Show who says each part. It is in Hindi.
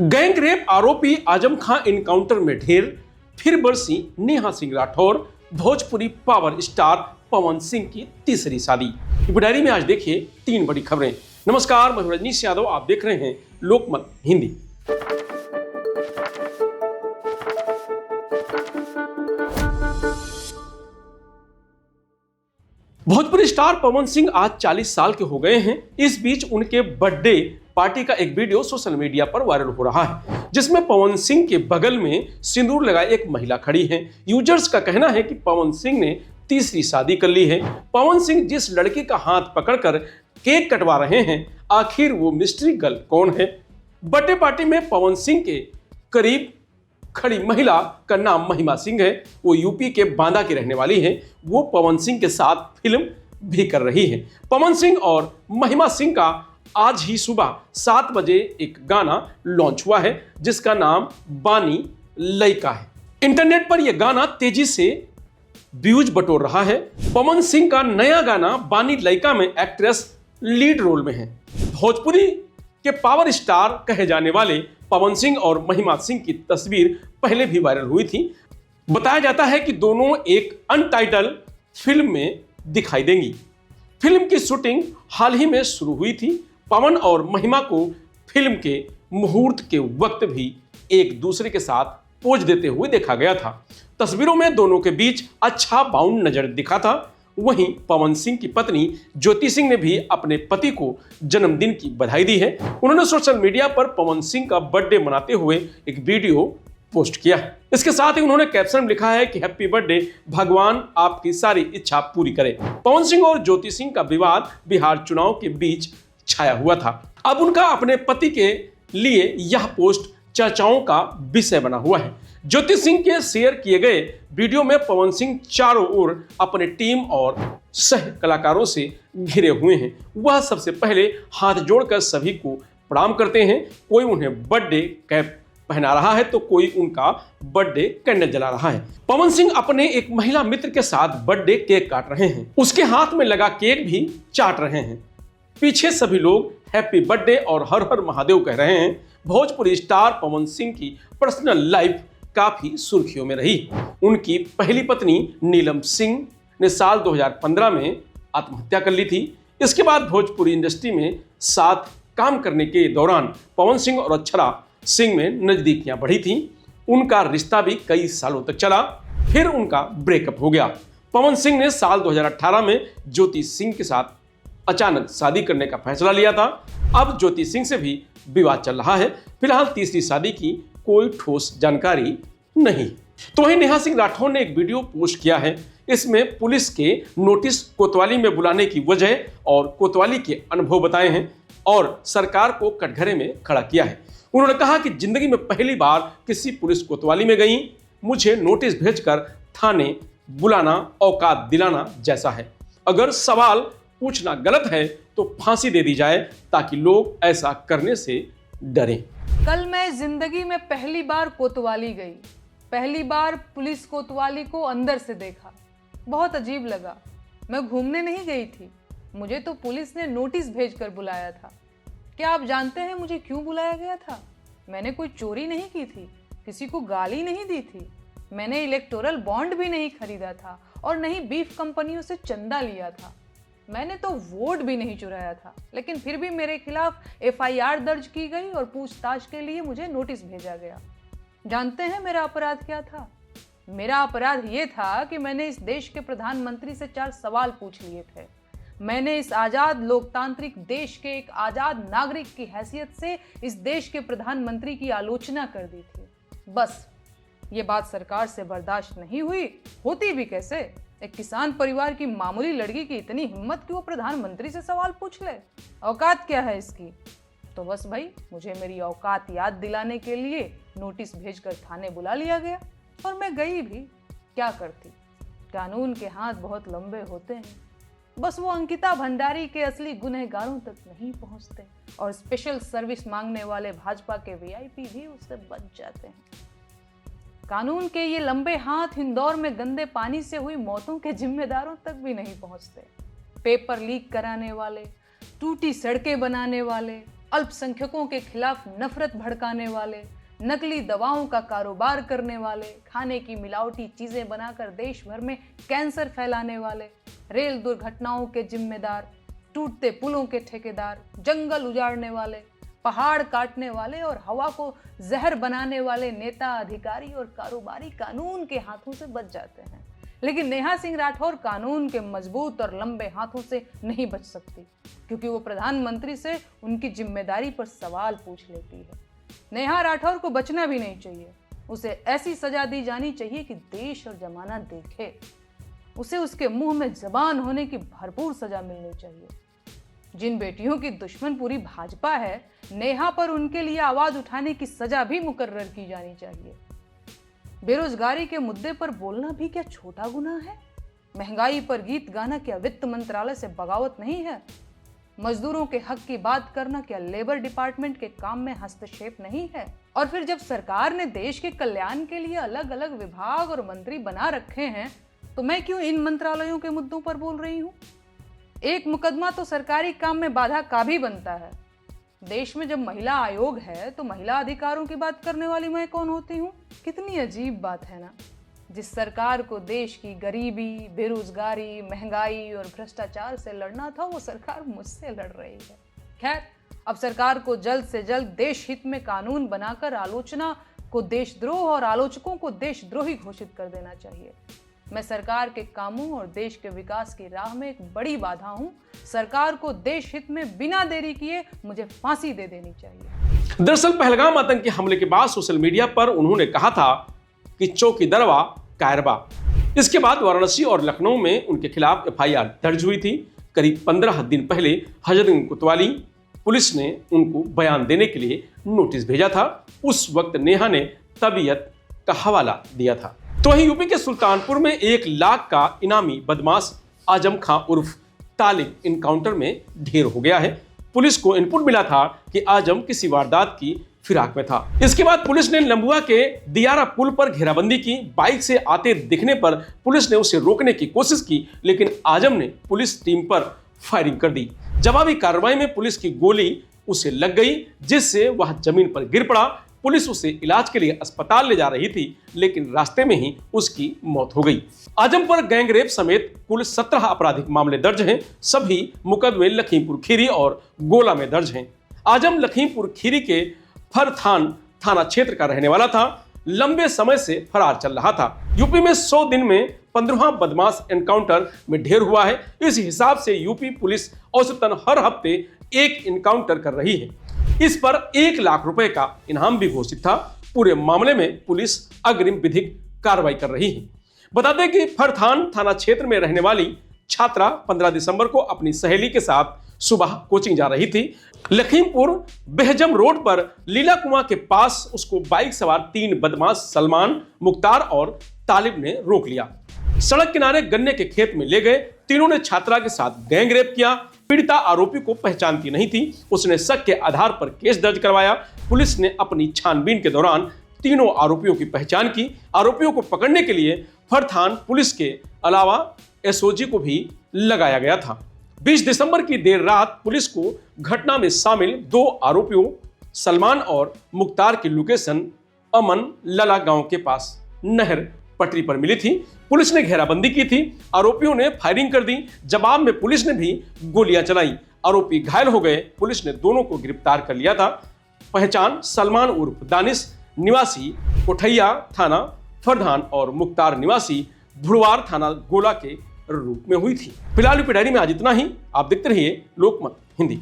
Speaker 1: गैंग रेप आरोपी आजम खां एनकाउंटर में ढेर, फिर बरसी नेहा सिंह राठौर। भोजपुरी पावर स्टार पवन सिंह की तीसरी शादी। डायरी में आज देखिए 3 बड़ी खबरें। नमस्कार, मैं रजनीश यादव, आप देख रहे हैं लोकमत हिंदी। भोजपुरी स्टार पवन सिंह आज 40 साल के हो गए हैं। इस बीच उनके बर्थडे पार्टी का एक वीडियो सोशल मीडिया पर वायरल हो रहा है, जिसमें पवन सिंह के बगल में सिंदूर लगाए एक महिला खड़ी है। यूजर्स का कहना है कि पवन सिंह ने तीसरी शादी कर ली है। पवन सिंह जिस लड़की का हाथ पकड़कर केक कटवा रहे हैं, आखिर वो मिस्ट्री गर्ल कौन है? बर्थडे पार्टी में पवन सिंह के करीब खड़ी महिला का नाम महिमा सिंह है। वो यूपी के बांदा की रहने वाली है। वो पवन सिंह के साथ फिल्म भी कर रही है। पवन सिंह और महिमा सिंह का आज ही सुबह 7 बजे एक गाना लॉन्च हुआ है, जिसका नाम बानी लइका है। इंटरनेट पर यह गाना तेजी से व्यूज बटोर रहा है। पवन सिंह का नया गाना बानी लइका में एक्ट्रेस लीड रोल में है। भोजपुरी के पावर स्टार कहे जाने वाले पवन सिंह और महिमा सिंह की तस्वीर पहले भी वायरल हुई थी। बताया जाता है कि दोनों एक अनटाइटल फिल्म में दिखाई देंगी। फिल्म की शूटिंग हाल ही में शुरू हुई थी। पवन और महिमा को फिल्म के मुहूर्त के वक्त भी एक दूसरे के साथ पोज देते हुए देखा गया था। तस्वीरों में दोनों के बीच अच्छा बाउंड नजर दिखा था। वहीं पवन सिंह की पत्नी ज्योति सिंह ने भी अपने पति को जन्मदिन की बधाई दी है। उन्होंने सोशल मीडिया पर पवन सिंह का बर्थडे मनाते हुए एक वीडियो पोस्ट किया है। इसके साथ ही उन्होंने कैप्शन लिखा है कि हैप्पी बर्थडे, भगवान आपकी सारी इच्छा पूरी करे। पवन सिंह और ज्योति सिंह का विवाद बिहार चुनाव के बीच छाया हुआ था। अब उनका अपने पति के लिए यह पोस्ट चर्चाओं का विषय बना हुआ है। ज्योति सिंह के शेयर किए गए वीडियो में पवन सिंह चारों ओर अपने टीम और सह कलाकारों से घिरे हुए हैं। वह सबसे पहले हाथ जोड़कर सभी को प्रणाम करते हैं। कोई उन्हें बर्थडे कैप पहना रहा है तो कोई उनका बर्थडे कैंडल जला रहा है। पवन सिंह अपने एक महिला मित्र के साथ बर्थडे केक काट रहे हैं। उसके हाथ में लगा केक भी चाट रहे हैं। पीछे सभी लोग हैप्पी बर्थडे और हर हर महादेव कह रहे हैं। भोजपुरी स्टार पवन सिंह की पर्सनल लाइफ काफी सुर्खियों में रही। उनकी पहली पत्नी नीलम सिंह ने साल 2015 में आत्महत्या कर ली थी। इसके बाद भोजपुरी इंडस्ट्री में साथ काम करने के दौरान पवन सिंह और अक्षरा सिंह में नजदीकियां बढ़ी थी। उनका रिश्ता भी कई सालों तक चला, फिर उनका ब्रेकअप हो गया। पवन सिंह ने साल 2018 में ज्योति सिंह के साथ अचानक शादी करने का फैसला लिया था। अब ज्योति सिंह से भी विवाद चल रहा है। फिलहाल तीसरी शादी की कोई ठोस जानकारी नहीं। तो वहीं नेहा सिंह राठौर ने एक वीडियो पोस्ट किया है। इसमें पुलिस के नोटिस कोतवाली में बुलाने की वजह और कोतवाली के अनुभव बताए हैं और सरकार को कटघरे में खड़ा किया है। उन्होंने कहा कि जिंदगी में पहली बार किसी पुलिस कोतवाली में गई। मुझे नोटिस भेजकर थाने बुलाना औकात दिलाना जैसा है। अगर सवाल पूछना गलत है तो फांसी दे दी जाए ताकि लोग ऐसा करने से डरें।
Speaker 2: कल मैं जिंदगी में पहली बार कोतवाली गई। पहली बार पुलिस कोतवाली को अंदर से देखा। बहुत अजीब लगा। मैं घूमने नहीं गई थी, मुझे तो पुलिस ने नोटिस भेजकर बुलाया था। क्या आप जानते हैं मुझे क्यों बुलाया गया था? मैंने कोई चोरी नहीं की थी, किसी को गाली नहीं दी थी, मैंने इलेक्टोरल बॉन्ड भी नहीं खरीदा था और नहीं बीफ कंपनियों से चंदा लिया था। मैंने तो वोट भी नहीं चुराया था, लेकिन फिर भी मेरे खिलाफ FIR दर्ज की गई और पूछताछ के लिए मुझे नोटिस भेजा गया। जानते हैं मेरा अपराध क्या था? मेरा अपराध ये था कि मैंने इस देश के प्रधानमंत्री से 4 सवाल पूछ लिए थे। मैंने इस आजाद लोकतांत्रिक देश के एक आजाद नागरिक की हैसियत से इस देश के प्रधानमंत्री की आलोचना कर दी थी। बस ये बात सरकार से बर्दाश्त नहीं हुई। होती भी कैसे? एक किसान परिवार की मामूली लड़की की इतनी हिम्मत कि वो प्रधानमंत्री से सवाल पूछ ले। औकात क्या है इसकी? तो बस भाई, मुझे मेरी औकात याद दिलाने के लिए नोटिस भेजकर थाने बुला लिया गया और मैं गई भी। क्या करती? कानून के हाथ बहुत लंबे होते हैं। बस वो अंकिता भंडारी के असली गुनहगारों तक नहीं पहुंचते और स्पेशल सर्विस मांगने वाले भाजपा के VIP भी उससे बच जाते हैं। कानून के ये लंबे हाथ इंदौर में गंदे पानी से हुई मौतों के जिम्मेदारों तक भी नहीं पहुंचते। पेपर लीक कराने वाले, टूटी सड़कें बनाने वाले, अल्पसंख्यकों के खिलाफ नफरत भड़काने वाले, नकली दवाओं का कारोबार करने वाले, खाने की मिलावटी चीजें बनाकर देश भर में कैंसर फैलाने वाले, रेल दुर्घटनाओं के जिम्मेदार, टूटते पुलों के ठेकेदार, जंगल उजाड़ने वाले, पहाड़ काटने वाले और हवा को जहर बनाने वाले नेता, अधिकारी और कारोबारी कानून के हाथों से बच जाते हैं। लेकिन नेहा सिंह राठौर कानून के मजबूत और लंबे हाथों से नहीं बच सकती, क्योंकि वो प्रधानमंत्री से उनकी जिम्मेदारी पर सवाल पूछ लेती है। नेहा राठौर को बचना भी नहीं चाहिए। उसे ऐसी सजा दी जानी चाहिए कि देश और जमाना देखे। उसे उसके मुंह में जबान होने की भरपूर सजा मिलनी चाहिए। जिन बेटियों की दुश्मन पूरी भाजपा है, नेहा पर उनके लिए आवाज उठाने की सजा भी मुकर्रर की जानी चाहिए। बेरोजगारी के मुद्दे पर बोलना भी क्या छोटा गुनाह है? महंगाई पर गीत गाना क्या वित्त मंत्रालय से बगावत नहीं है? मजदूरों के हक की बात करना क्या लेबर डिपार्टमेंट के काम में हस्तक्षेप नहीं है? और फिर जब सरकार ने देश के कल्याण के लिए अलग अलग विभाग और मंत्री बना रखे हैं, तो मैं क्यों इन मंत्रालयों के मुद्दों पर बोल रही हूँ? एक मुकदमा तो सरकारी काम में बाधा का भी बनता है। देश में जब महिला आयोग है तो महिला अधिकारों की बात करने वाली मैं कौन होती हूँ? कितनी अजीब बात है ना। जिस सरकार को देश की गरीबी, बेरोजगारी, महंगाई और भ्रष्टाचार से लड़ना था, वो सरकार मुझसे लड़ रही है। खैर, अब सरकार को जल्द से जल्द देश हित में कानून बनाकर आलोचना को देशद्रोह और आलोचकों को देशद्रोही घोषित कर देना चाहिए। मैं सरकार के कामों और देश के विकास की राह में एक बड़ी बाधा हूं। सरकार को देश हित में बिना देरी किए मुझे फांसी दे देनी चाहिए।
Speaker 1: दरअसल पहलगाम आतंकी हमले के बाद सोशल मीडिया पर उन्होंने कहा था कि चौकीदरवा कायरबा। इसके बाद वाराणसी और लखनऊ में उनके खिलाफ एफआईआर दर्ज हुई थी। करीब 15 दिन पहले हजरतगंज कोतवाली पुलिस ने उनको बयान देने के लिए नोटिस भेजा था। उस वक्त नेहा ने तबीयत का हवाला दिया था। तो वहीं यूपी के सुल्तानपुर में 1 लाख का इनामी बदमाश आजम खां उर्फ तालिब इनकाउंटर में ढेर हो गया है। पुलिस को इनपुट मिला था कि आजम किसी वारदात की फिराक में था। इसके बाद पुलिस ने लंबुआ के दियारा पुल पर घेराबंदी की। बाइक से आते दिखने पर पुलिस ने उसे रोकने की कोशिश की, लेकिन आजम ने पुलिस टीम पर फायरिंग कर दी। जवाबी कार्रवाई में पुलिस की गोली उसे लग गई, जिससे वह जमीन पर गिर पड़ा। पुलिस उसे इलाज के लिए अस्पताल ले जा रही थी, लेकिन रास्ते में ही उसकी मौत हो गई। आजम पर गैंगरेप समेत कुल 17 आपराधिक मामले दर्ज हैं। सभी मुकदमे लखीमपुर खीरी और गोला में दर्ज हैं। आजम लखीमपुर खीरी के फरथान थाना क्षेत्र का रहने वाला था। लंबे समय से फरार चल रहा था। यूपी में 100 दिन में 15वां बदमाश एनकाउंटर में ढेर हुआ है। इस हिसाब से यूपी पुलिस औसतन हर हफ्ते 1 एनकाउंटर कर रही है। इस पर 1 लाख रुपए का इनाम भी घोषित था। पूरे मामले में पुलिस अग्रिम विधिक कार्रवाई कर रही है। बता दें कि फरथान थाना क्षेत्र में रहने वाली छात्रा 15 दिसंबर को अपनी सहेली के साथ सुबह कोचिंग जा रही थी। लखीमपुर बेहजम रोड पर लीला कुआं के पास उसको बाइक सवार 3 बदमाश सलमान, मुख्तार और तालिब ने रोक लिया। सड़क किनारे गन्ने के खेत में ले गए। तीनों ने छात्रा के साथ गैंगरेप किया। पीड़िता आरोपी को पहचानती नहीं थी। उसने शक के आधार पर केस दर्ज करवाया। पुलिस ने अपनी छानबीन के दौरान तीनों आरोपियों की पहचान की। आरोपियों को पकड़ने के लिए फरथान पुलिस के अलावा एसओजी को भी लगाया गया था। 20 दिसंबर की देर रात पुलिस को घटना में शामिल 2 आरोपियों सलमान और मुख्तार की लोकेशन अमन लला गांव के पास नहर पटरी पर मिली थी। पुलिस ने घेराबंदी की थी। आरोपियों ने फायरिंग कर दी। जवाब में पुलिस ने भी गोलियां चलाई। आरोपी घायल हो गए। पुलिस ने दोनों को गिरफ्तार कर लिया था। पहचान सलमान उर्फ दानिश निवासी कोठैया थाना फरथान और मुख्तार निवासी भुड़वार थाना गोला के रूप में हुई थी। फिलहाल यूपी डायरी में आज इतना ही। आप देखते रहिए लोकमत हिंदी।